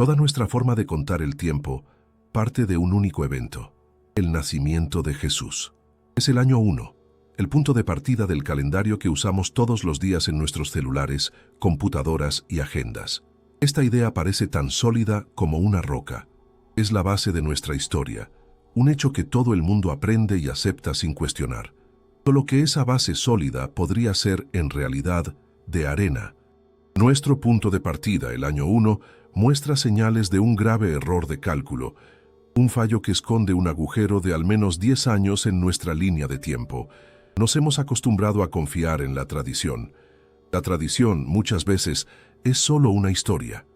Toda nuestra forma de contar el tiempo parte de un único evento, el nacimiento de Jesús. Es el año 1, el punto de partida del calendario que usamos todos los días en nuestros celulares, computadoras y agendas. Esta idea parece tan sólida como una roca. Es la base de nuestra historia, un hecho que todo el mundo aprende y acepta sin cuestionar. Solo que esa base sólida podría ser, en realidad, de arena. Nuestro punto de partida, el año 1, muestra señales de un grave error de cálculo, un fallo que esconde un agujero de al menos 10 años en nuestra línea de tiempo. Nos hemos acostumbrado a confiar en la tradición. La tradición, muchas veces, es solo una historia,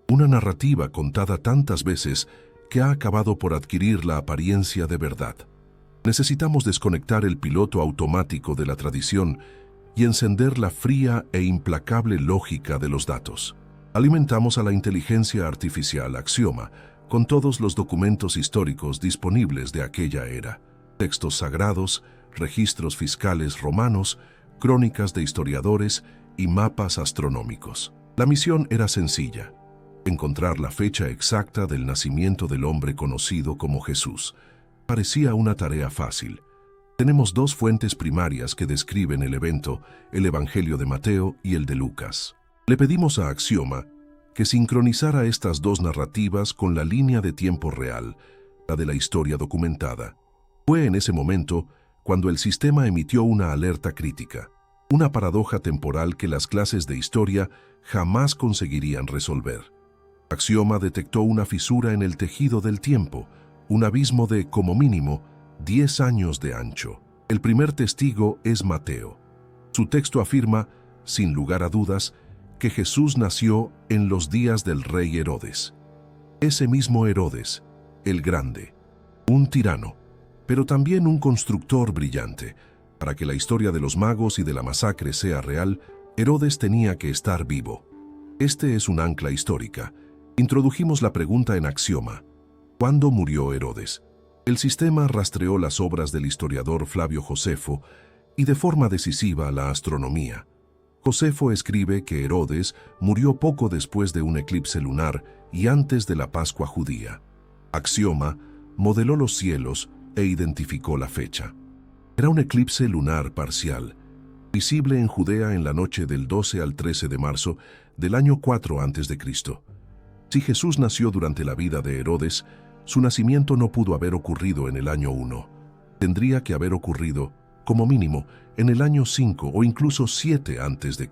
una narrativa contada tantas veces que ha acabado por adquirir la apariencia de verdad. Necesitamos desconectar el piloto automático de la tradición y encender la fría e implacable lógica de los datos. Alimentamos a la inteligencia artificial Axioma con todos los documentos históricos disponibles de aquella era, textos sagrados, registros fiscales romanos, crónicas de historiadores y mapas astronómicos. La misión era sencilla: encontrar la fecha exacta del nacimiento del hombre conocido como Jesús. Parecía una tarea fácil. Tenemos dos fuentes primarias que describen el evento, el Evangelio de Mateo y el de Lucas. Le pedimos a Axioma que sincronizara estas dos narrativas con la línea de tiempo real, la de la historia documentada. Fue en ese momento cuando el sistema emitió una alerta crítica, una paradoja temporal que las clases de historia jamás conseguirían resolver. Axioma detectó una fisura en el tejido del tiempo, un abismo de, como mínimo, 10 años de ancho. El primer testigo es Mateo. Su texto afirma, sin lugar a dudas, que Jesús nació en los días del rey Herodes. Ese mismo Herodes, el Grande, un tirano, pero también un constructor brillante. Para que la historia de los magos y de la masacre sea real, Herodes tenía que estar vivo. Este es un ancla histórica. Introdujimos la pregunta en Axioma: ¿cuándo murió Herodes? El sistema rastreó las obras del historiador Flavio Josefo y de forma decisiva la astronomía. Josefo escribe que Herodes murió poco después de un eclipse lunar y antes de la Pascua judía. Axioma modeló los cielos e identificó la fecha. Era un eclipse lunar parcial, visible en Judea en la noche del 12 al 13 de marzo del año 4 a.C. Si Jesús nació durante la vida de Herodes, su nacimiento no pudo haber ocurrido en el año 1. Tendría que haber ocurrido, como mínimo, en el año 5 o incluso 7 a.C.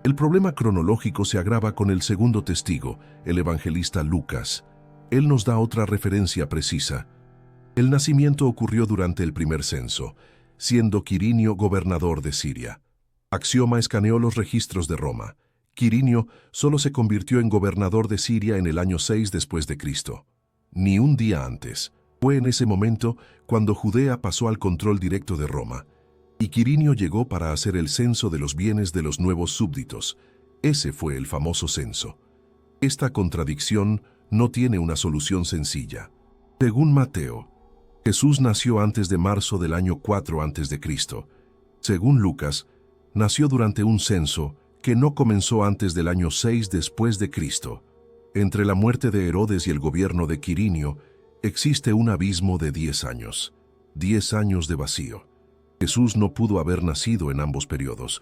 El problema cronológico se agrava con el segundo testigo, el evangelista Lucas. Él nos da otra referencia precisa. El nacimiento ocurrió durante el primer censo, siendo Quirinio gobernador de Siria. Axioma escaneó los registros de Roma. Quirinio solo se convirtió en gobernador de Siria en el año 6 después de Cristo. Ni un día antes. Fue en ese momento cuando Judea pasó al control directo de Roma, y Quirinio llegó para hacer el censo de los bienes de los nuevos súbditos. Ese fue el famoso censo. Esta contradicción no tiene una solución sencilla. Según Mateo, Jesús nació antes de marzo del año 4 a.C. Según Lucas, nació durante un censo que no comenzó antes del año 6 después de Cristo. Entre la muerte de Herodes y el gobierno de Quirinio existe un abismo de 10 años. 10 años de vacío. Jesús no pudo haber nacido en ambos periodos.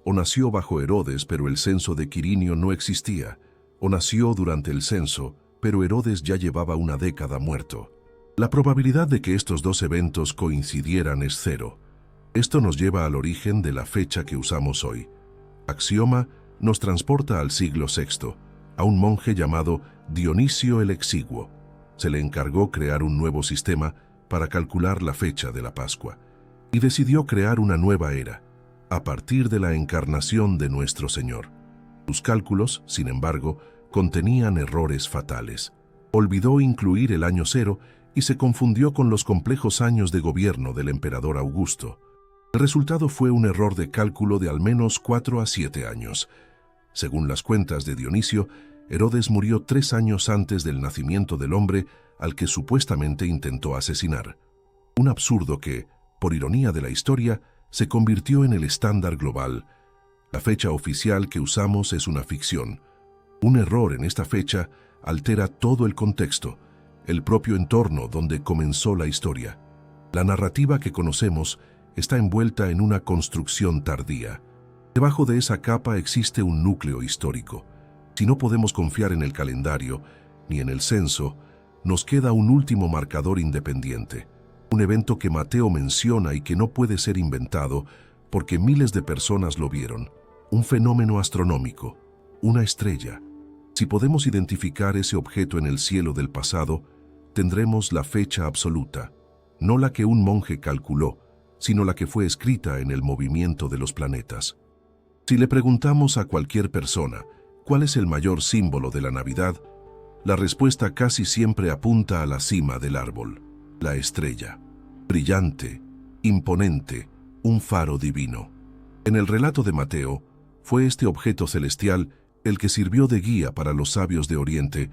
O nació bajo Herodes, pero el censo de Quirinio no existía. O nació durante el censo, pero Herodes ya llevaba una década muerto. La probabilidad de que estos dos eventos coincidieran es 0. Esto nos lleva al origen de la fecha que usamos hoy. Axioma nos transporta al siglo VI, a un monje llamado Dionisio el Exiguo. Se le encargó crear un nuevo sistema para calcular la fecha de la Pascua, y decidió crear una nueva era, a partir de la encarnación de nuestro Señor. Sus cálculos, sin embargo, contenían errores fatales. Olvidó incluir el año 0 y se confundió con los complejos años de gobierno del emperador Augusto. El resultado fue un error de cálculo de al menos 4 a 7 años. Según las cuentas de Dionisio, Herodes murió 3 años antes del nacimiento del hombre al que supuestamente intentó asesinar. Un absurdo que, por ironía de la historia, se convirtió en el estándar global. La fecha oficial que usamos es una ficción. Un error en esta fecha altera todo el contexto, el propio entorno donde comenzó la historia. La narrativa que conocemos está envuelta en una construcción tardía. Debajo de esa capa existe un núcleo histórico. Si no podemos confiar en el calendario ni en el censo, nos queda un último marcador independiente, un evento que Mateo menciona y que no puede ser inventado porque miles de personas lo vieron, un fenómeno astronómico, una estrella. Si podemos identificar ese objeto en el cielo del pasado, tendremos la fecha absoluta, no la que un monje calculó, sino la que fue escrita en el movimiento de los planetas. Si le preguntamos a cualquier persona cuál es el mayor símbolo de la Navidad, la respuesta casi siempre apunta a la cima del árbol, la estrella. Brillante, imponente, un faro divino. En el relato de Mateo, fue este objeto celestial el que sirvió de guía para los sabios de Oriente,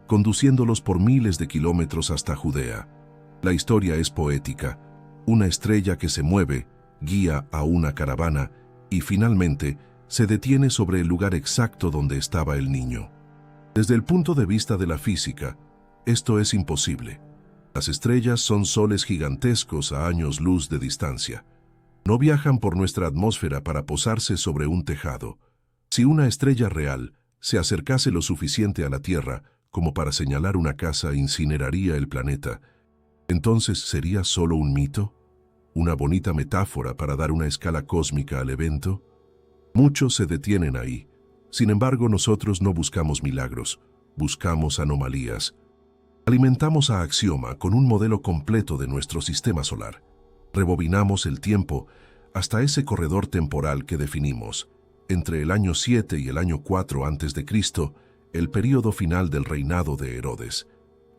conduciéndolos por miles de kilómetros hasta Judea. La historia es poética. Una estrella que se mueve, guía a una caravana y finalmente se detiene sobre el lugar exacto donde estaba el niño. Desde el punto de vista de la física, esto es imposible. Las estrellas son soles gigantescos a años luz de distancia. No viajan por nuestra atmósfera para posarse sobre un tejado. Si una estrella real se acercase lo suficiente a la Tierra como para señalar una casa, incineraría el planeta. ¿Entonces sería solo un mito? ¿Una bonita metáfora para dar una escala cósmica al evento? Muchos se detienen ahí. Sin embargo, nosotros no buscamos milagros, buscamos anomalías. Alimentamos a Axioma con un modelo completo de nuestro sistema solar. Rebobinamos el tiempo hasta ese corredor temporal que definimos, entre el año 7 y el año 4 a.C., el período final del reinado de Herodes.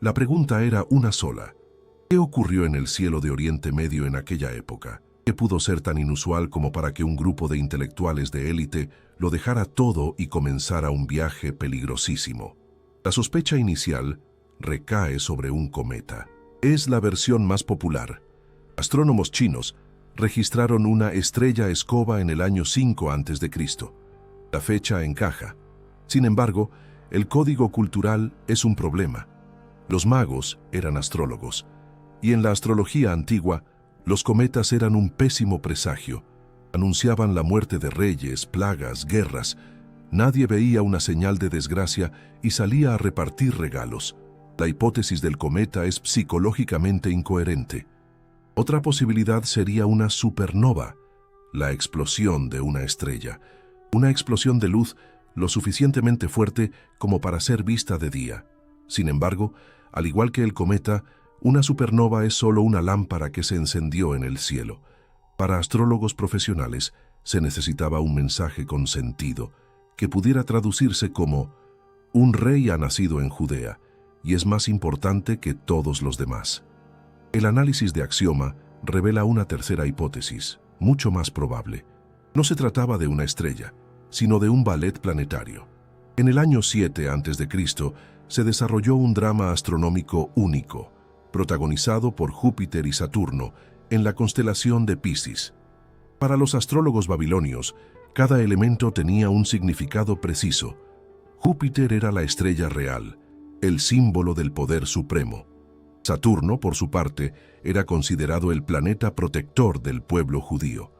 La pregunta era una sola. ¿Qué ocurrió en el cielo de Oriente Medio en aquella época? ¿Qué pudo ser tan inusual como para que un grupo de intelectuales de élite lo dejara todo y comenzara un viaje peligrosísimo? La sospecha inicial recae sobre un cometa. Es la versión más popular. Astrónomos chinos registraron una estrella escoba en el año 5 a.C. La fecha encaja. Sin embargo, el código cultural es un problema. Los magos eran astrólogos, y en la astrología antigua, los cometas eran un pésimo presagio. Anunciaban la muerte de reyes, plagas, guerras. Nadie veía una señal de desgracia y salía a repartir regalos. La hipótesis del cometa es psicológicamente incoherente. Otra posibilidad sería una supernova, la explosión de una estrella. Una explosión de luz lo suficientemente fuerte como para ser vista de día. Sin embargo, al igual que el cometa, una supernova es solo una lámpara que se encendió en el cielo. Para astrólogos profesionales, se necesitaba un mensaje con sentido, que pudiera traducirse como: un rey ha nacido en Judea, y es más importante que todos los demás. El análisis de Axioma revela una tercera hipótesis, mucho más probable. No se trataba de una estrella, sino de un ballet planetario. En el año 7 a.C. se desarrolló un drama astronómico único, protagonizado por Júpiter y Saturno en la constelación de Piscis. Para los astrólogos babilonios, cada elemento tenía un significado preciso. Júpiter era la estrella real, el símbolo del poder supremo. Saturno, por su parte, era considerado el planeta protector del pueblo judío,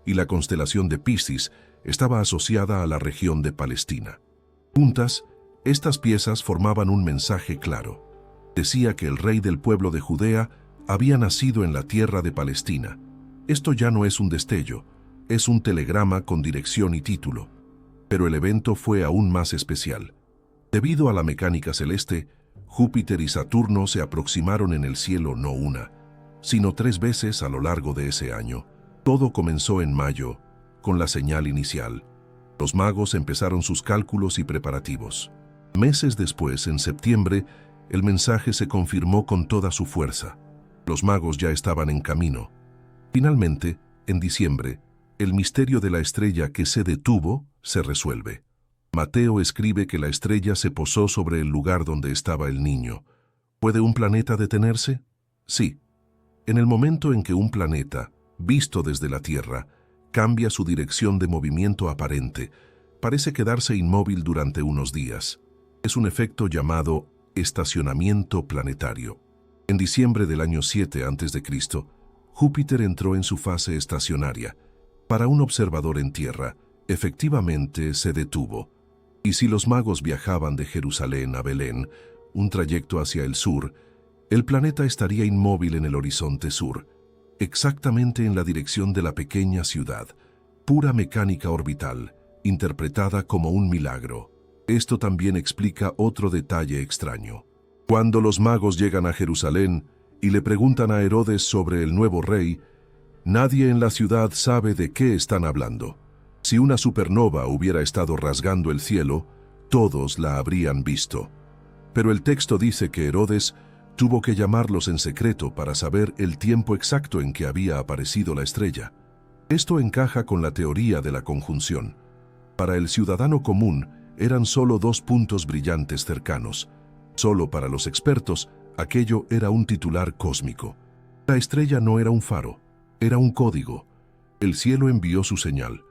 y la constelación de Piscis estaba asociada a la región de Palestina. Juntas, estas piezas formaban un mensaje claro. Decía que el rey del pueblo de Judea había nacido en la tierra de Palestina. Esto ya no es un destello, es un telegrama con dirección y título. Pero el evento fue aún más especial. Debido a la mecánica celeste, Júpiter y Saturno se aproximaron en el cielo no una, sino 3 veces a lo largo de ese año. Todo comenzó en mayo, con la señal inicial. Los magos empezaron sus cálculos y preparativos. Meses después, en septiembre, el mensaje se confirmó con toda su fuerza. Los magos ya estaban en camino. Finalmente, en diciembre, el misterio de la estrella que se detuvo se resuelve. Mateo escribe que la estrella se posó sobre el lugar donde estaba el niño. ¿Puede un planeta detenerse? Sí. En el momento en que un planeta, visto desde la Tierra, cambia su dirección de movimiento aparente, parece quedarse inmóvil durante unos días. Es un efecto llamado estacionamiento planetario. En diciembre del año 7 a.C., Júpiter entró en su fase estacionaria. Para un observador en Tierra, efectivamente se detuvo. Y si los magos viajaban de Jerusalén a Belén, un trayecto hacia el sur, el planeta estaría inmóvil en el horizonte sur, exactamente en la dirección de la pequeña ciudad, pura mecánica orbital, interpretada como un milagro. Esto también explica otro detalle extraño. Cuando los magos llegan a Jerusalén y le preguntan a Herodes sobre el nuevo rey, nadie en la ciudad sabe de qué están hablando. Si una supernova hubiera estado rasgando el cielo, todos la habrían visto. Pero el texto dice que Herodes tuvo que llamarlos en secreto para saber el tiempo exacto en que había aparecido la estrella. Esto encaja con la teoría de la conjunción. Para el ciudadano común eran solo dos puntos brillantes cercanos. Solo para los expertos, aquello era un titular cósmico. La estrella no era un faro, era un código. El cielo envió su señal.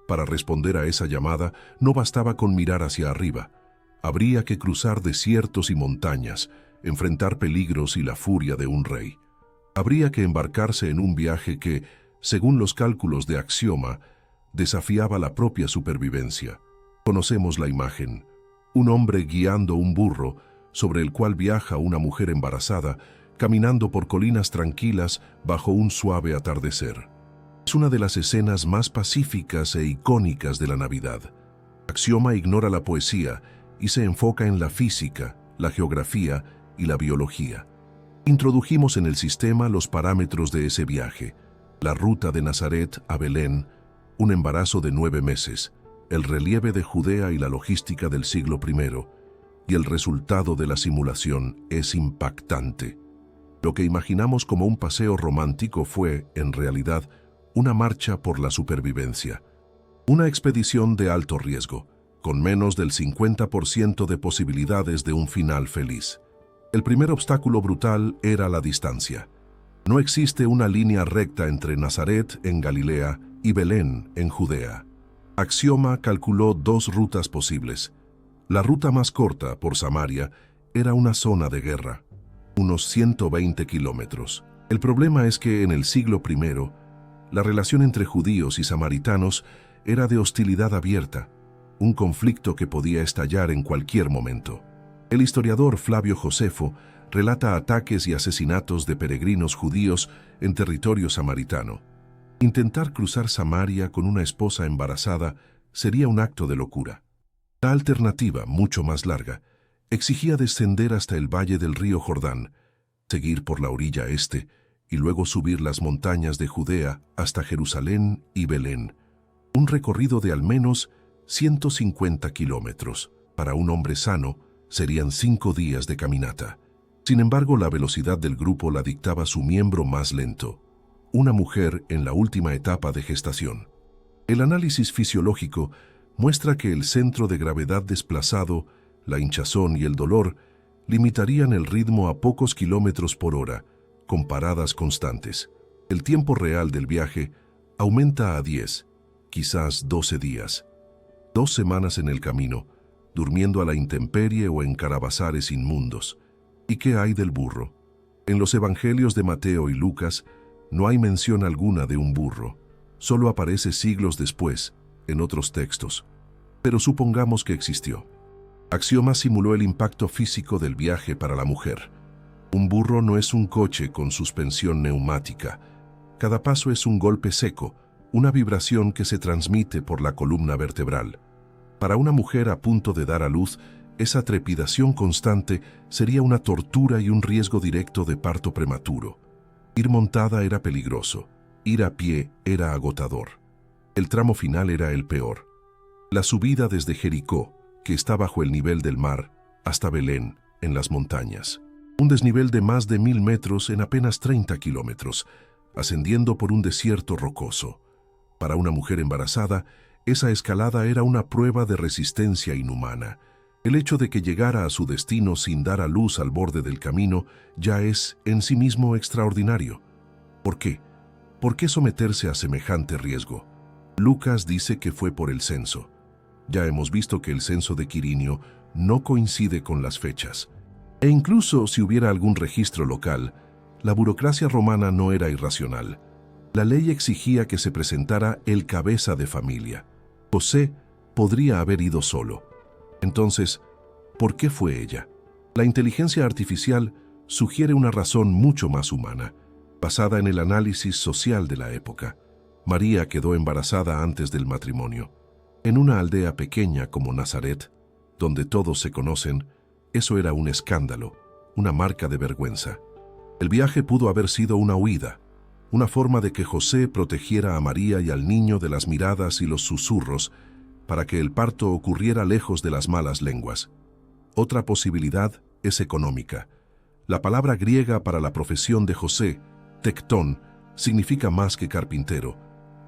Para responder a esa llamada, no bastaba con mirar hacia arriba. Habría que cruzar desiertos y montañas, enfrentar peligros y la furia de un rey. Habría que embarcarse en un viaje que, según los cálculos de Axioma, desafiaba la propia supervivencia. Conocemos la imagen. Un hombre guiando un burro, sobre el cual viaja una mujer embarazada, caminando por colinas tranquilas bajo un suave atardecer. Es una de las escenas más pacíficas e icónicas de la Navidad. Axioma ignora la poesía y se enfoca en la física, la geografía y la biología. Introdujimos en el sistema los parámetros de ese viaje: la ruta de Nazaret a Belén, un embarazo de 9 meses, el relieve de Judea y la logística del siglo I, y el resultado de la simulación es impactante. Lo que imaginamos como un paseo romántico fue, en realidad, una marcha por la supervivencia. Una expedición de alto riesgo, con menos del 50% de posibilidades de un final feliz. El primer obstáculo brutal era la distancia. No existe una línea recta entre Nazaret, en Galilea, y Belén, en Judea. Axioma calculó dos rutas posibles. La ruta más corta, por Samaria, era una zona de guerra, unos 120 kilómetros. El problema es que en el siglo I, la relación entre judíos y samaritanos era de hostilidad abierta, un conflicto que podía estallar en cualquier momento. El historiador Flavio Josefo relata ataques y asesinatos de peregrinos judíos en territorio samaritano. Intentar cruzar Samaria con una esposa embarazada sería un acto de locura. La alternativa, mucho más larga, exigía descender hasta el valle del río Jordán, seguir por la orilla este y luego subir las montañas de Judea hasta Jerusalén y Belén. Un recorrido de al menos 150 kilómetros. Para un hombre sano, serían 5 días de caminata. Sin embargo, la velocidad del grupo la dictaba su miembro más lento, una mujer en la última etapa de gestación. El análisis fisiológico muestra que el centro de gravedad desplazado, la hinchazón y el dolor limitarían el ritmo a pocos kilómetros por hora, con paradas constantes. El tiempo real del viaje aumenta a 10, quizás 12 días. 2 semanas en el camino, durmiendo a la intemperie o en carabazares inmundos. ¿Y qué hay del burro? En los evangelios de Mateo y Lucas no hay mención alguna de un burro. Solo aparece siglos después, en otros textos. Pero supongamos que existió. Axioma simuló el impacto físico del viaje para la mujer. Un burro no es un coche con suspensión neumática. Cada paso es un golpe seco, una vibración que se transmite por la columna vertebral. Para una mujer a punto de dar a luz, esa trepidación constante sería una tortura y un riesgo directo de parto prematuro. Ir montada era peligroso, ir a pie era agotador. El tramo final era el peor. La subida desde Jericó, que está bajo el nivel del mar, hasta Belén, en las montañas. Un desnivel de más de 1000 metros en apenas 30 kilómetros, ascendiendo por un desierto rocoso. Para una mujer embarazada, esa escalada era una prueba de resistencia inhumana. El hecho de que llegara a su destino sin dar a luz al borde del camino ya es en sí mismo extraordinario. ¿Por qué? ¿Por qué someterse a semejante riesgo? Lucas dice que fue por el censo. Ya hemos visto que el censo de Quirinio no coincide con las fechas. E incluso si hubiera algún registro local, la burocracia romana no era irracional. La ley exigía que se presentara el cabeza de familia. José podría haber ido solo. Entonces, ¿por qué fue ella? La inteligencia artificial sugiere una razón mucho más humana, basada en el análisis social de la época. María quedó embarazada antes del matrimonio. En una aldea pequeña como Nazaret, donde todos se conocen, eso era un escándalo, una marca de vergüenza. El viaje pudo haber sido una huida, una forma de que José protegiera a María y al niño de las miradas y los susurros para que el parto ocurriera lejos de las malas lenguas. Otra posibilidad es económica. La palabra griega para la profesión de José, tectón, significa más que carpintero.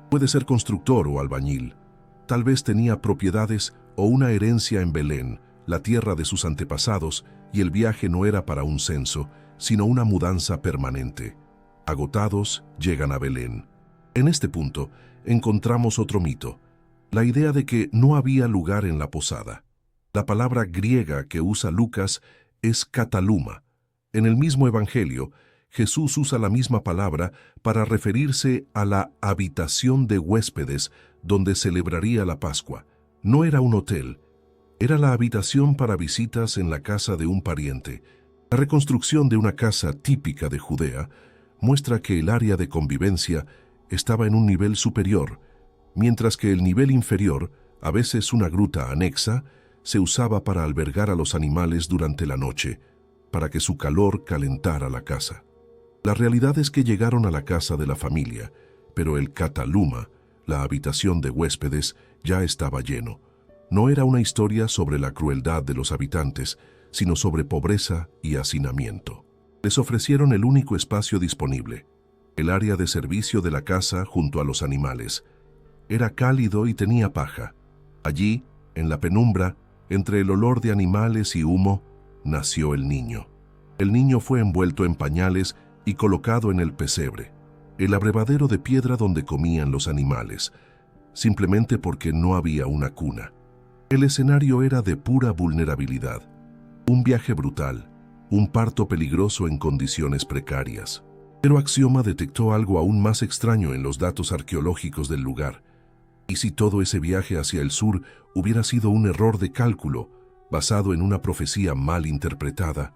Puede ser constructor o albañil. Tal vez tenía propiedades o una herencia en Belén, la tierra de sus antepasados, y el viaje no era para un censo, sino una mudanza permanente. Agotados, llegan a Belén. En este punto, encontramos otro mito, la idea de que no había lugar en la posada. La palabra griega que usa Lucas es kataluma. En el mismo Evangelio, Jesús usa la misma palabra para referirse a la habitación de huéspedes donde celebraría la Pascua. No era un hotel, era la habitación para visitas en la casa de un pariente. La reconstrucción de una casa típica de Judea muestra que el área de convivencia estaba en un nivel superior, mientras que el nivel inferior, a veces una gruta anexa, se usaba para albergar a los animales durante la noche, para que su calor calentara la casa. La realidad es que llegaron a la casa de la familia, pero el kataluma, la habitación de huéspedes, ya estaba lleno. No era una historia sobre la crueldad de los habitantes, sino sobre pobreza y hacinamiento. Les ofrecieron el único espacio disponible, el área de servicio de la casa junto a los animales. Era cálido y tenía paja. Allí, en la penumbra, entre el olor de animales y humo, nació el niño. El niño fue envuelto en pañales y colocado en el pesebre, el abrevadero de piedra donde comían los animales, simplemente porque no había una cuna. El escenario era de pura vulnerabilidad. Un viaje brutal, un parto peligroso en condiciones precarias. Pero Axioma detectó algo aún más extraño en los datos arqueológicos del lugar. ¿Y si todo ese viaje hacia el sur hubiera sido un error de cálculo, basado en una profecía mal interpretada?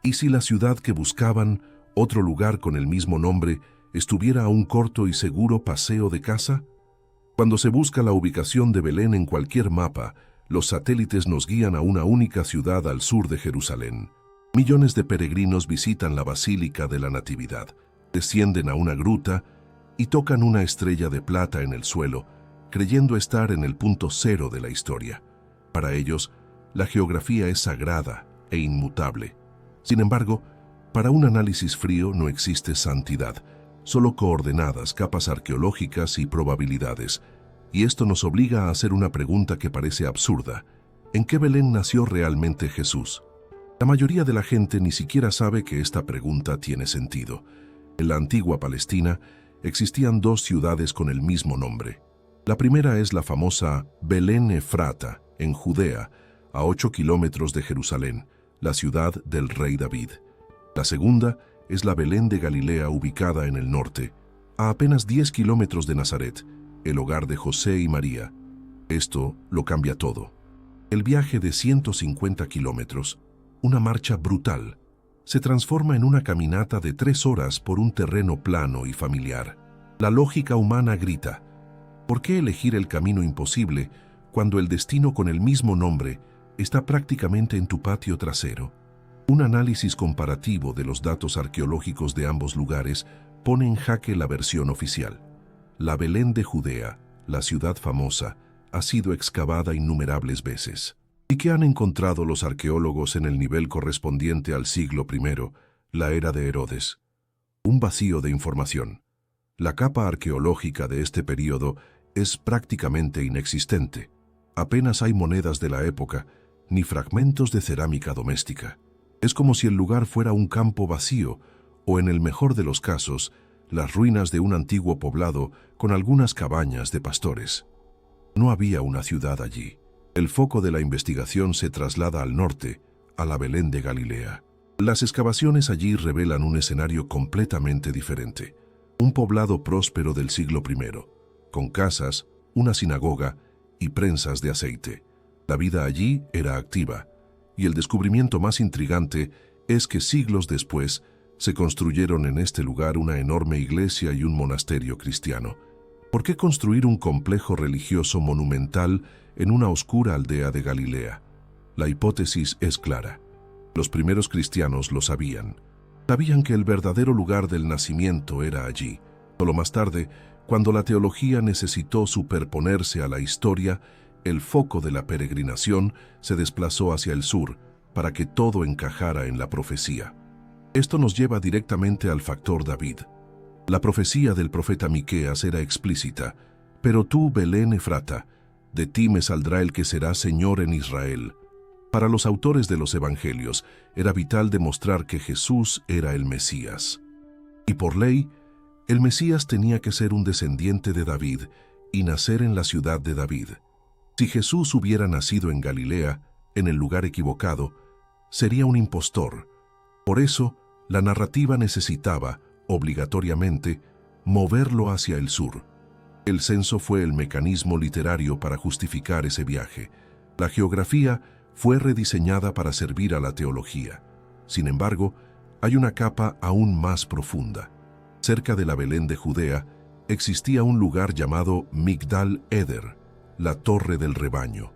¿Y si la ciudad que buscaban, otro lugar con el mismo nombre, estuviera a un corto y seguro paseo de caza? Cuando se busca la ubicación de Belén en cualquier mapa, los satélites nos guían a una única ciudad al sur de Jerusalén. Millones de peregrinos visitan la Basílica de la Natividad, descienden a una gruta y tocan una estrella de plata en el suelo, creyendo estar en el punto cero de la historia. Para ellos, la geografía es sagrada e inmutable. Sin embargo, para un análisis frío no existe santidad, solo coordenadas, capas arqueológicas y probabilidades. Y esto nos obliga a hacer una pregunta que parece absurda. ¿En qué Belén nació realmente Jesús? La mayoría de la gente ni siquiera sabe que esta pregunta tiene sentido. En la antigua Palestina existían dos ciudades con el mismo nombre. La primera es la famosa Belén Efrata, en Judea, a 8 kilómetros de Jerusalén, la ciudad del rey David. La segunda es la Belén de Galilea, ubicada en el norte, a apenas 10 kilómetros de Nazaret, el hogar de José y María. Esto lo cambia todo. El viaje de 150 kilómetros, una marcha brutal, se transforma en una caminata de 3 horas por un terreno plano y familiar. La lógica humana grita: ¿por qué elegir el camino imposible cuando el destino con el mismo nombre está prácticamente en tu patio trasero? Un análisis comparativo de los datos arqueológicos de ambos lugares pone en jaque la versión oficial. La Belén de Judea, la ciudad famosa, ha sido excavada innumerables veces. ¿Y qué han encontrado los arqueólogos en el nivel correspondiente al siglo I, la era de Herodes? Un vacío de información. La capa arqueológica de este período es prácticamente inexistente. Apenas hay monedas de la época, ni fragmentos de cerámica doméstica. Es como si el lugar fuera un campo vacío, o en el mejor de los casos, las ruinas de un antiguo poblado con algunas cabañas de pastores. No había una ciudad allí. El foco de la investigación se traslada al norte, a la Belén de Galilea. Las excavaciones allí revelan un escenario completamente diferente. Un poblado próspero del siglo I, con casas, una sinagoga y prensas de aceite. La vida allí era activa, y el descubrimiento más intrigante es que siglos después se construyeron en este lugar una enorme iglesia y un monasterio cristiano. ¿Por qué construir un complejo religioso monumental en una oscura aldea de Galilea? La hipótesis es clara. Los primeros cristianos lo sabían. Sabían que el verdadero lugar del nacimiento era allí. Solo más tarde, cuando la teología necesitó superponerse a la historia, el foco de la peregrinación se desplazó hacia el sur para que todo encajara en la profecía. Esto nos lleva directamente al factor David. La profecía del profeta Miqueas era explícita: «Pero tú, Belén Efrata, de ti me saldrá el que será Señor en Israel». Para los autores de los Evangelios, era vital demostrar que Jesús era el Mesías. Y por ley, el Mesías tenía que ser un descendiente de David y nacer en la ciudad de David. Si Jesús hubiera nacido en Galilea, en el lugar equivocado, sería un impostor. Por eso, la narrativa necesitaba, obligatoriamente, moverlo hacia el sur. El censo fue el mecanismo literario para justificar ese viaje. La geografía fue rediseñada para servir a la teología. Sin embargo, hay una capa aún más profunda. Cerca de la Belén de Judea existía un lugar llamado Migdal Eder, la torre del rebaño.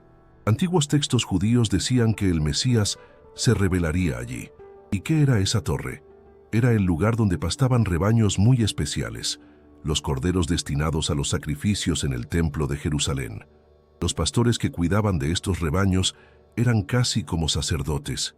Antiguos textos judíos decían que el Mesías se revelaría allí. ¿Y qué era esa torre? Era el lugar donde pastaban rebaños muy especiales, los corderos destinados a los sacrificios en el templo de Jerusalén. Los pastores que cuidaban de estos rebaños eran casi como sacerdotes.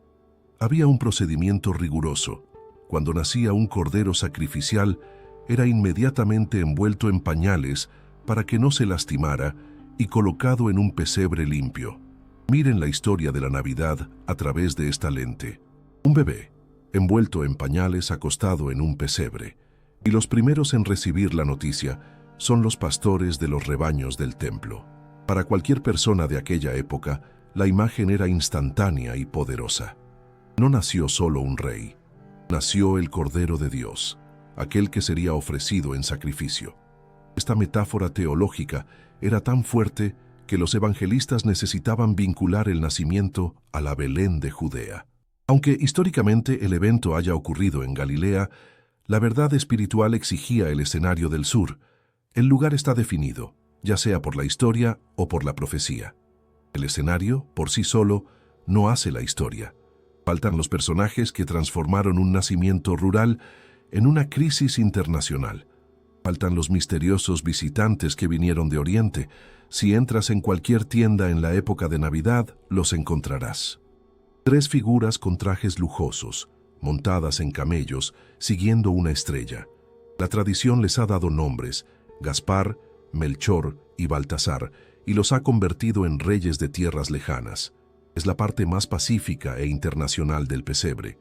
Había un procedimiento riguroso. Cuando nacía un cordero sacrificial, era inmediatamente envuelto en pañales para que no se lastimara y colocado en un pesebre limpio. Miren la historia de la Navidad a través de esta lente. Un bebé, envuelto en pañales, acostado en un pesebre. Y los primeros en recibir la noticia son los pastores de los rebaños del templo. Para cualquier persona de aquella época, la imagen era instantánea y poderosa. No nació solo un rey, nació el Cordero de Dios, aquel que sería ofrecido en sacrificio. Esta metáfora teológica era tan fuerte que los evangelistas necesitaban vincular el nacimiento a la Belén de Judea. Aunque históricamente el evento haya ocurrido en Galilea, la verdad espiritual exigía el escenario del sur. El lugar está definido, ya sea por la historia o por la profecía. El escenario, por sí solo, no hace la historia. Faltan los personajes que transformaron un nacimiento rural en una crisis internacional. Faltan los misteriosos visitantes que vinieron de Oriente. Si entras en cualquier tienda en la época de Navidad, los encontrarás. 3 figuras con trajes lujosos, montadas en camellos, siguiendo una estrella. La tradición les ha dado nombres: Gaspar, Melchor y Baltasar, y los ha convertido en reyes de tierras lejanas. Es la parte más pacífica e internacional del pesebre.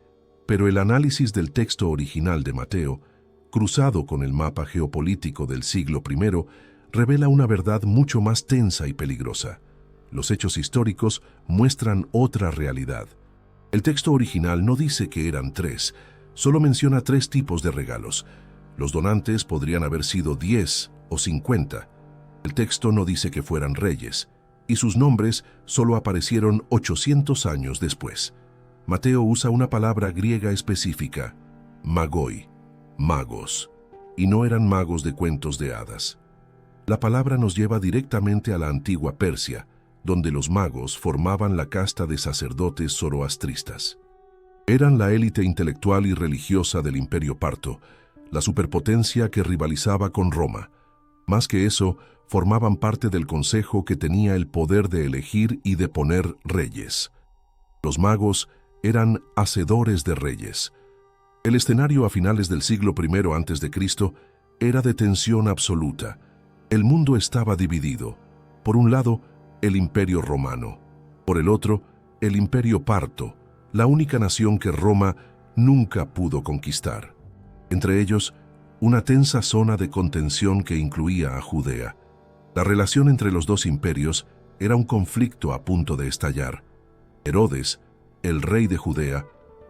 Pero el análisis del texto original de Mateo, cruzado con el mapa geopolítico del siglo I, revela una verdad mucho más tensa y peligrosa. Los hechos históricos muestran otra realidad. El texto original no dice que eran 3, solo menciona 3 tipos de regalos. Los donantes podrían haber sido 10 o 50. El texto no dice que fueran reyes, y sus nombres solo aparecieron 800 años después. Mateo usa una palabra griega específica: magoi, magos, y no eran magos de cuentos de hadas. La palabra nos lleva directamente a la antigua Persia, donde los magos formaban la casta de sacerdotes zoroastristas. Eran la élite intelectual y religiosa del Imperio Parto, la superpotencia que rivalizaba con Roma. Más que eso, formaban parte del consejo que tenía el poder de elegir y de poner reyes. Los magos eran hacedores de reyes. El escenario a finales del siglo I a.C. era de tensión absoluta. El mundo estaba dividido. Por un lado, el Imperio Romano. Por el otro, el Imperio Parto, la única nación que Roma nunca pudo conquistar. Entre ellos, una tensa zona de contención que incluía a Judea. La relación entre los dos imperios Era un conflicto a punto de estallar. Herodes, el rey de Judea,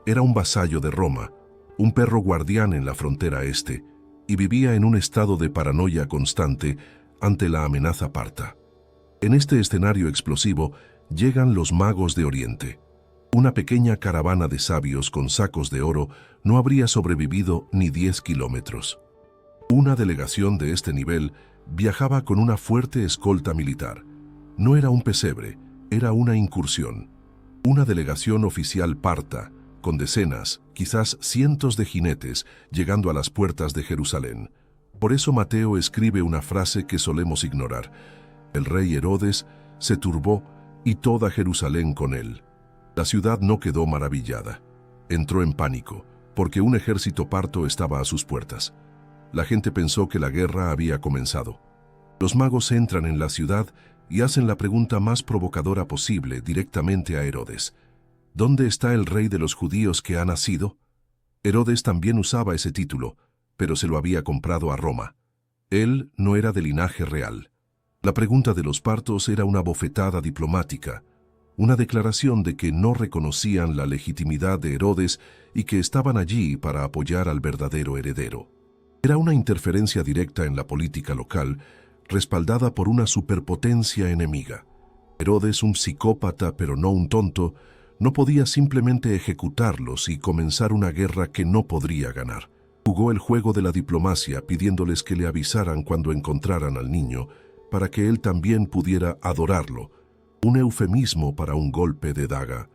era un vasallo de Roma, un perro guardián en la frontera este, y vivía en un estado de paranoia constante ante la amenaza parta. En este escenario explosivo llegan los magos de Oriente. Una pequeña caravana de sabios con sacos de oro no habría sobrevivido ni 10 kilómetros. Una delegación de este nivel viajaba con una fuerte escolta militar. No era un pesebre, era una incursión. Una delegación oficial parta, con decenas, quizás cientos de jinetes, llegando a las puertas de Jerusalén. Por eso Mateo escribe una frase que solemos ignorar. El rey Herodes se turbó y toda Jerusalén con él. La ciudad no quedó maravillada. Entró en pánico, porque un ejército parto estaba a sus puertas. La gente pensó que la guerra había comenzado. Los magos entran en la ciudad y hacen la pregunta más provocadora posible directamente a Herodes. ¿Dónde está el rey de los judíos que ha nacido? Herodes también usaba ese título, pero se lo había comprado a Roma. Él no era de linaje real. La pregunta de los partos era una bofetada diplomática, una declaración de que no reconocían la legitimidad de Herodes y que estaban allí para apoyar al verdadero heredero. Era una interferencia directa en la política local, respaldada por una superpotencia enemiga. Herodes, un psicópata pero no un tonto, no podía simplemente ejecutarlos y comenzar una guerra que no podría ganar. Jugó el juego de la diplomacia pidiéndoles que le avisaran cuando encontraran al niño, para que él también pudiera adorarlo, un eufemismo para un golpe de daga.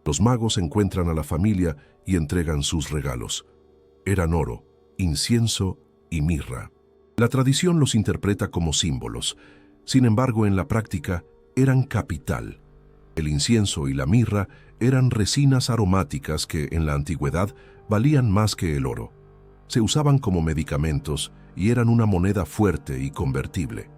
Los magos encuentran a la familia y entregan sus regalos. Eran oro, incienso y mirra. La tradición los interpreta como símbolos. Sin embargo, en la práctica, eran capital. El incienso y la mirra eran resinas aromáticas que, en la antigüedad, valían más que el oro. Se usaban como medicamentos y eran una moneda fuerte y convertible.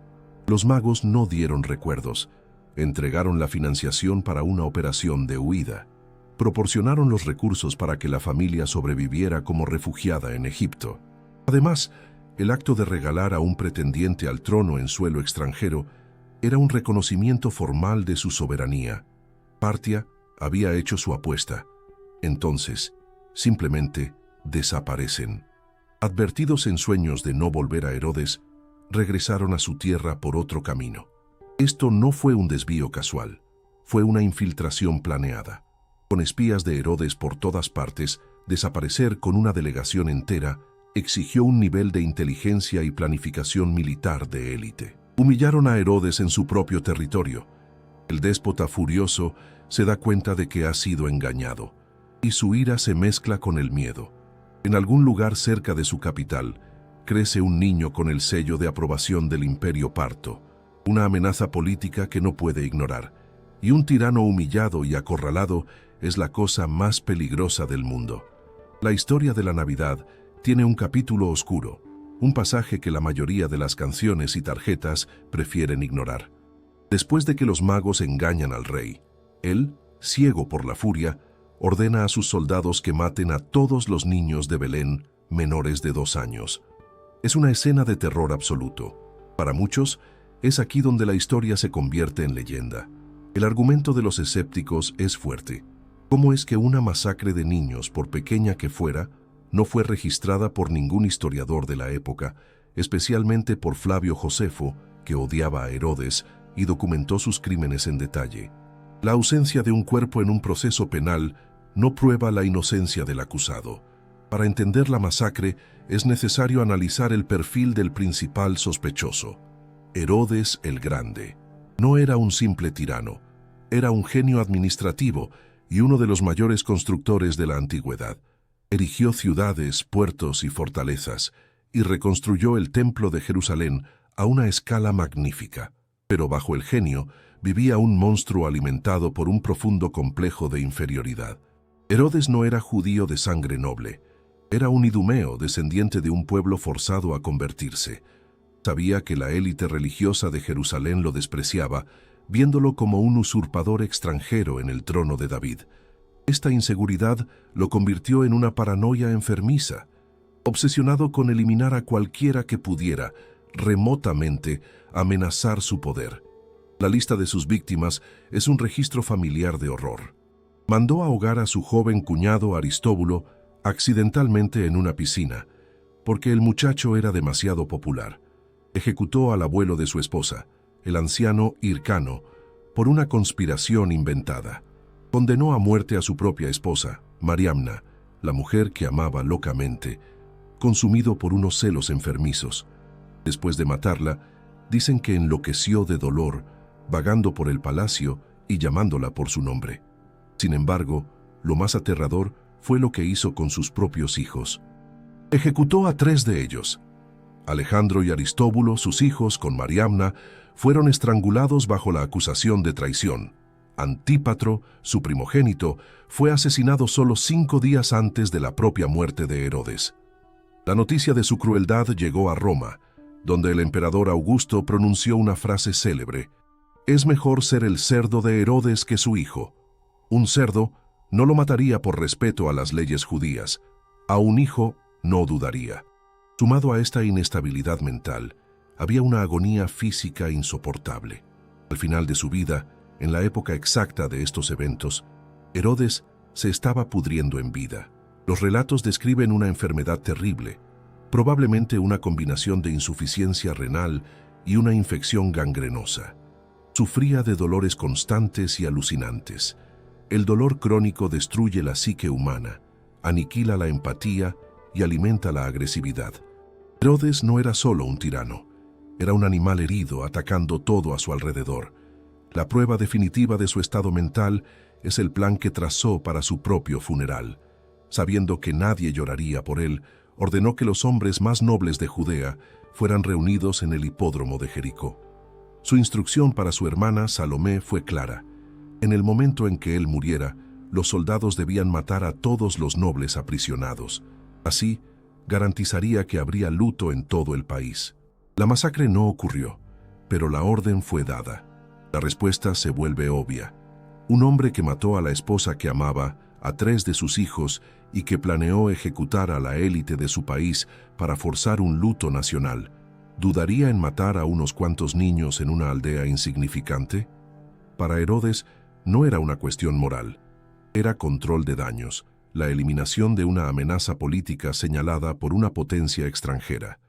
Los magos no dieron recuerdos. Entregaron la financiación para una operación de huida. Proporcionaron los recursos para que la familia sobreviviera como refugiada en Egipto. Además, el acto de regalar a un pretendiente al trono en suelo extranjero era un reconocimiento formal de su soberanía. Partia había hecho su apuesta. Entonces, simplemente desaparecen. Advertidos en sueños de no volver a Herodes, regresaron a su tierra por otro camino. Esto no fue un desvío casual, fue una infiltración planeada. Con espías de Herodes por todas partes, desaparecer con una delegación entera exigió un nivel de inteligencia y planificación militar de élite. Humillaron a Herodes en su propio territorio. El déspota furioso se da cuenta de que ha sido engañado, y su ira se mezcla con el miedo. En algún lugar cerca de su capital, crece un niño con el sello de aprobación del imperio parto, una amenaza política que no puede ignorar, y un tirano humillado y acorralado es la cosa más peligrosa del mundo. La historia de la Navidad tiene un capítulo oscuro, un pasaje que la mayoría de las canciones y tarjetas prefieren ignorar. Después de que los magos engañan al rey, él, ciego por la furia, ordena a sus soldados que maten a todos los niños de Belén menores de 2 años. Es una escena de terror absoluto. Para muchos, es aquí donde la historia se convierte en leyenda. El argumento de los escépticos es fuerte. ¿Cómo es que una masacre de niños, por pequeña que fuera, no fue registrada por ningún historiador de la época, especialmente por Flavio Josefo, que odiaba a Herodes y documentó sus crímenes en detalle? La ausencia de un cuerpo en un proceso penal no prueba la inocencia del acusado. Para entender la masacre, es necesario analizar el perfil del principal sospechoso. Herodes el Grande. No era un simple tirano, era un genio administrativo y uno de los mayores constructores de la antigüedad. Erigió ciudades, puertos y fortalezas, y reconstruyó el templo de Jerusalén a una escala magnífica. Pero bajo el genio vivía un monstruo alimentado por un profundo complejo de inferioridad. Herodes no era judío de sangre noble. Era un idumeo descendiente de un pueblo forzado a convertirse. Sabía que la élite religiosa de Jerusalén lo despreciaba, viéndolo como un usurpador extranjero en el trono de David. Esta inseguridad lo convirtió en una paranoia enfermiza, obsesionado con eliminar a cualquiera que pudiera, remotamente, amenazar su poder. La lista de sus víctimas es un registro familiar de horror. Mandó ahogar a su joven cuñado Aristóbulo accidentalmente en una piscina, porque el muchacho era demasiado popular. Ejecutó al abuelo de su esposa, el anciano Hircano, por una conspiración inventada. Condenó a muerte a su propia esposa, Mariamna, la mujer que amaba locamente, consumido por unos celos enfermizos. Después de matarla, dicen que enloqueció de dolor, vagando por el palacio y llamándola por su nombre. Sin embargo, lo más aterrador fue lo que hizo con sus propios hijos. Ejecutó a 3 de ellos. Alejandro y Aristóbulo, sus hijos, con Mariamna, fueron estrangulados bajo la acusación de traición. Antípatro, su primogénito, fue asesinado solo 5 días antes de la propia muerte de Herodes. La noticia de su crueldad llegó a Roma, donde el emperador Augusto pronunció una frase célebre: «Es mejor ser el cerdo de Herodes que su hijo». Un cerdo no lo mataría por respeto a las leyes judías. A un hijo no dudaría. Sumado a esta inestabilidad mental, había una agonía física insoportable. Al final de su vida, en la época exacta de estos eventos, Herodes se estaba pudriendo en vida. Los relatos describen una enfermedad terrible, probablemente una combinación de insuficiencia renal y una infección gangrenosa. Sufría de dolores constantes y alucinantes. El dolor crónico destruye la psique humana, aniquila la empatía y alimenta la agresividad. Herodes no era solo un tirano, era un animal herido atacando todo a su alrededor. La prueba definitiva de su estado mental es el plan que trazó para su propio funeral. Sabiendo que nadie lloraría por él, ordenó que los hombres más nobles de Judea fueran reunidos en el hipódromo de Jericó. Su instrucción para su hermana Salomé fue clara. En el momento en que él muriera, los soldados debían matar a todos los nobles aprisionados. Así, garantizaría que habría luto en todo el país. La masacre no ocurrió, pero la orden fue dada. La respuesta se vuelve obvia. Un hombre que mató a la esposa que amaba, a 3 de sus hijos y que planeó ejecutar a la élite de su país para forzar un luto nacional, ¿dudaría en matar a unos cuantos niños en una aldea insignificante? Para Herodes no era una cuestión moral, era control de daños, la eliminación de una amenaza política señalada por una potencia extranjera.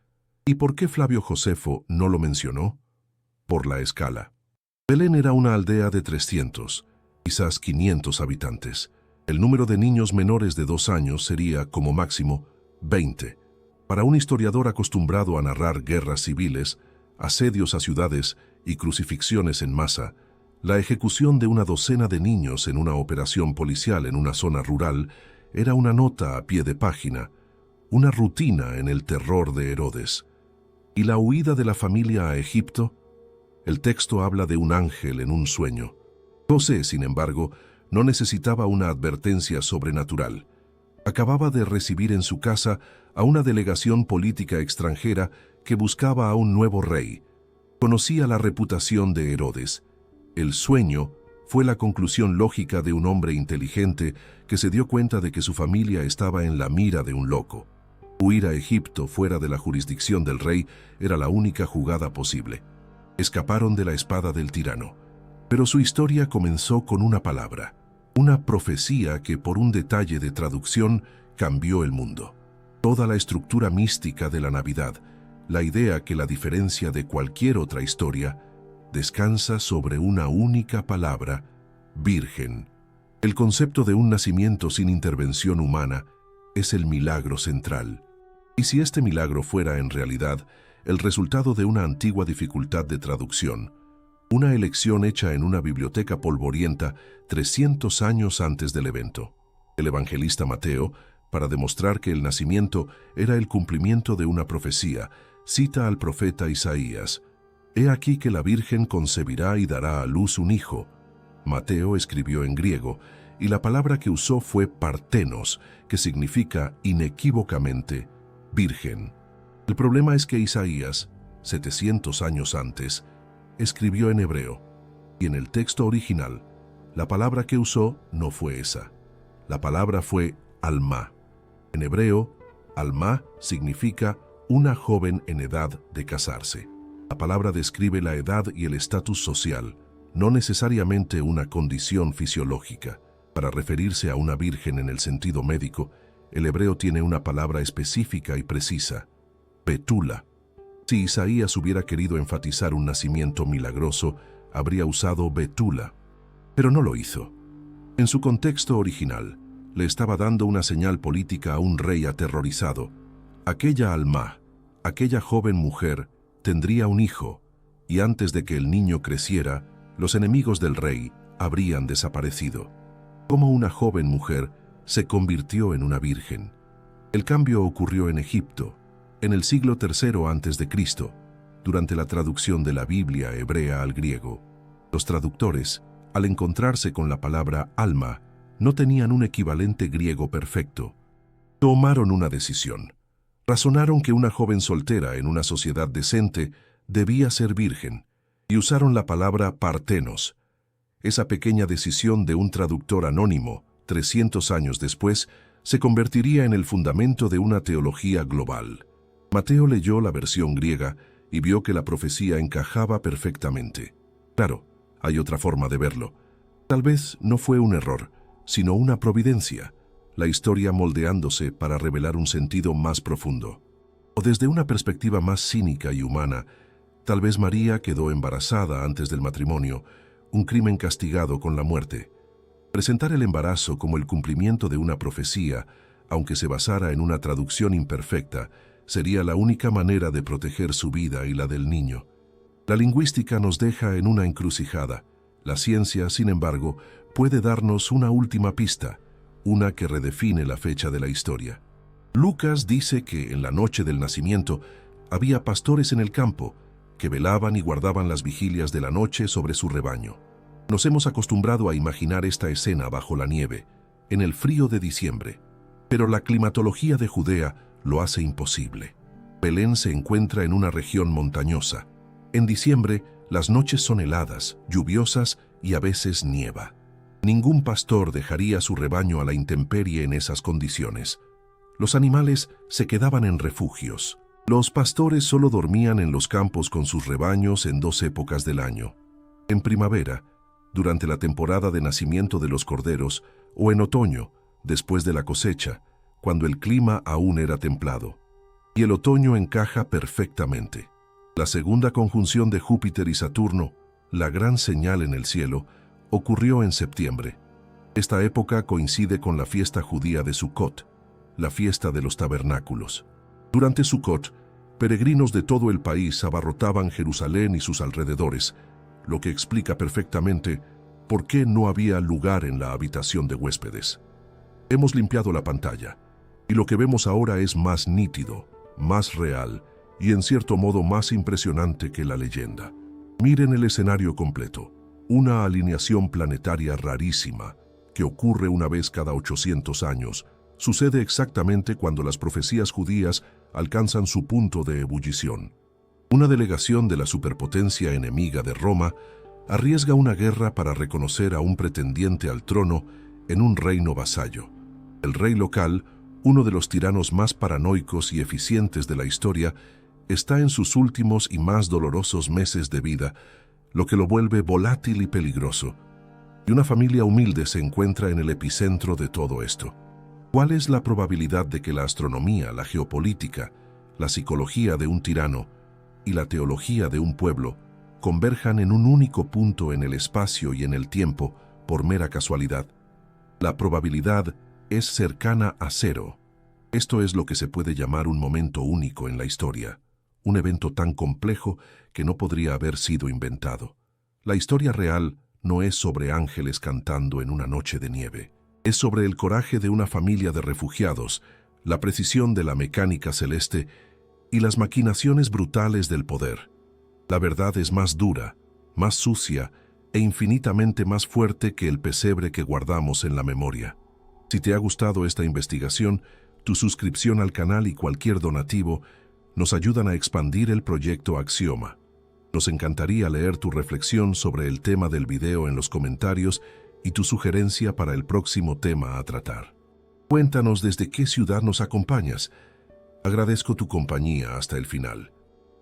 ¿Y por qué Flavio Josefo no lo mencionó? Por la escala. Belén era una aldea de 300, quizás 500 habitantes. El número de niños menores de 2 años sería, como máximo, 20. Para un historiador acostumbrado a narrar guerras civiles, asedios a ciudades y crucifixiones en masa, la ejecución de una docena de niños en una operación policial en una zona rural era una nota a pie de página, una rutina en el terror de Herodes. ¿Y la huida de la familia a Egipto? El texto habla de un ángel en un sueño. José, sin embargo, no necesitaba una advertencia sobrenatural. Acababa de recibir en su casa a una delegación política extranjera que buscaba a un nuevo rey. Conocía la reputación de Herodes. El sueño fue la conclusión lógica de un hombre inteligente que se dio cuenta de que su familia estaba en la mira de un loco. Huir a Egipto fuera de la jurisdicción del rey era la única jugada posible. Escaparon de la espada del tirano. Pero su historia comenzó con una palabra, una profecía que por un detalle de traducción cambió el mundo. Toda la estructura mística de la Navidad, la idea que la diferencia de cualquier otra historia, descansa sobre una única palabra, virgen. El concepto de un nacimiento sin intervención humana es el milagro central. Y si este milagro fuera en realidad el resultado de una antigua dificultad de traducción, una elección hecha en una biblioteca polvorienta 300 años antes del evento. El evangelista Mateo, para demostrar que el nacimiento era el cumplimiento de una profecía, cita al profeta Isaías: «He aquí que la Virgen concebirá y dará a luz un hijo». Mateo escribió en griego, y la palabra que usó fue partenos, que significa inequívocamente virgen. El problema es que Isaías, 700 años antes, escribió en hebreo, y en el texto original, la palabra que usó no fue esa. La palabra fue alma. En hebreo, alma significa una joven en edad de casarse. La palabra describe la edad y el estatus social, no necesariamente una condición fisiológica. Para referirse a una virgen en el sentido médico, el hebreo tiene una palabra específica y precisa: betula. Si Isaías hubiera querido enfatizar un nacimiento milagroso, habría usado betula, pero no lo hizo. En su contexto original, le estaba dando una señal política a un rey aterrorizado. Aquella Alma, aquella joven mujer, tendría un hijo, y antes de que el niño creciera, los enemigos del rey habrían desaparecido. Como una joven mujer se convirtió en una virgen. El cambio ocurrió en Egipto, en el siglo III a.C., durante la traducción de la Biblia hebrea al griego. Los traductores, al encontrarse con la palabra alma, no tenían un equivalente griego perfecto. Tomaron una decisión. Razonaron que una joven soltera en una sociedad decente debía ser virgen, y usaron la palabra partenos. Esa pequeña decisión de un traductor anónimo, 300 años después, se convertiría en el fundamento de una teología global. Mateo leyó la versión griega y vio que la profecía encajaba perfectamente. Claro, hay otra forma de verlo. Tal vez no fue un error, sino una providencia, la historia moldeándose para revelar un sentido más profundo. O desde una perspectiva más cínica y humana, tal vez María quedó embarazada antes del matrimonio, un crimen castigado con la muerte. Presentar el embarazo como el cumplimiento de una profecía, aunque se basara en una traducción imperfecta, sería la única manera de proteger su vida y la del niño. La lingüística nos deja en una encrucijada. La ciencia, sin embargo, puede darnos una última pista, una que redefine la fecha de la historia. Lucas dice que en la noche del nacimiento había pastores en el campo que velaban y guardaban las vigilias de la noche sobre su rebaño. Nos hemos acostumbrado a imaginar esta escena bajo la nieve, en el frío de diciembre, pero la climatología de Judea lo hace imposible. Belén se encuentra en una región montañosa. En diciembre, las noches son heladas, lluviosas y a veces nieva. Ningún pastor dejaría su rebaño a la intemperie en esas condiciones. Los animales se quedaban en refugios. Los pastores solo dormían en los campos con sus rebaños en 2 épocas del año: en primavera, durante la temporada de nacimiento de los corderos, o en otoño, después de la cosecha, cuando el clima aún era templado. Y el otoño encaja perfectamente. La segunda conjunción de Júpiter y Saturno, la gran señal en el cielo, ocurrió en septiembre. Esta época coincide con la fiesta judía de Sukkot, la fiesta de los tabernáculos. Durante Sukkot, peregrinos de todo el país abarrotaban Jerusalén y sus alrededores, lo que explica perfectamente por qué no había lugar en la habitación de huéspedes. Hemos limpiado la pantalla, y lo que vemos ahora es más nítido, más real y en cierto modo más impresionante que la leyenda. Miren el escenario completo, una alineación planetaria rarísima que ocurre una vez cada 800 años. Sucede exactamente cuando las profecías judías alcanzan su punto de ebullición. Una delegación de la superpotencia enemiga de Roma arriesga una guerra para reconocer a un pretendiente al trono en un reino vasallo. El rey local, uno de los tiranos más paranoicos y eficientes de la historia, está en sus últimos y más dolorosos meses de vida, lo que lo vuelve volátil y peligroso. Y una familia humilde se encuentra en el epicentro de todo esto. ¿Cuál es la probabilidad de que la astronomía, la geopolítica, la psicología de un tirano y la teología de un pueblo converjan en un único punto en el espacio y en el tiempo por mera casualidad? La probabilidad es cercana a 0. Esto es lo que se puede llamar un momento único en la historia, un evento tan complejo que no podría haber sido inventado. La historia real no es sobre ángeles cantando en una noche de nieve. Es sobre el coraje de una familia de refugiados, la precisión de la mecánica celeste y las maquinaciones brutales del poder. La verdad es más dura, más sucia e infinitamente más fuerte que el pesebre que guardamos en la memoria. Si te ha gustado esta investigación, tu suscripción al canal y cualquier donativo nos ayudan a expandir el proyecto Axioma. Nos encantaría leer tu reflexión sobre el tema del video en los comentarios y tu sugerencia para el próximo tema a tratar. Cuéntanos desde qué ciudad nos acompañas. Agradezco tu compañía hasta el final.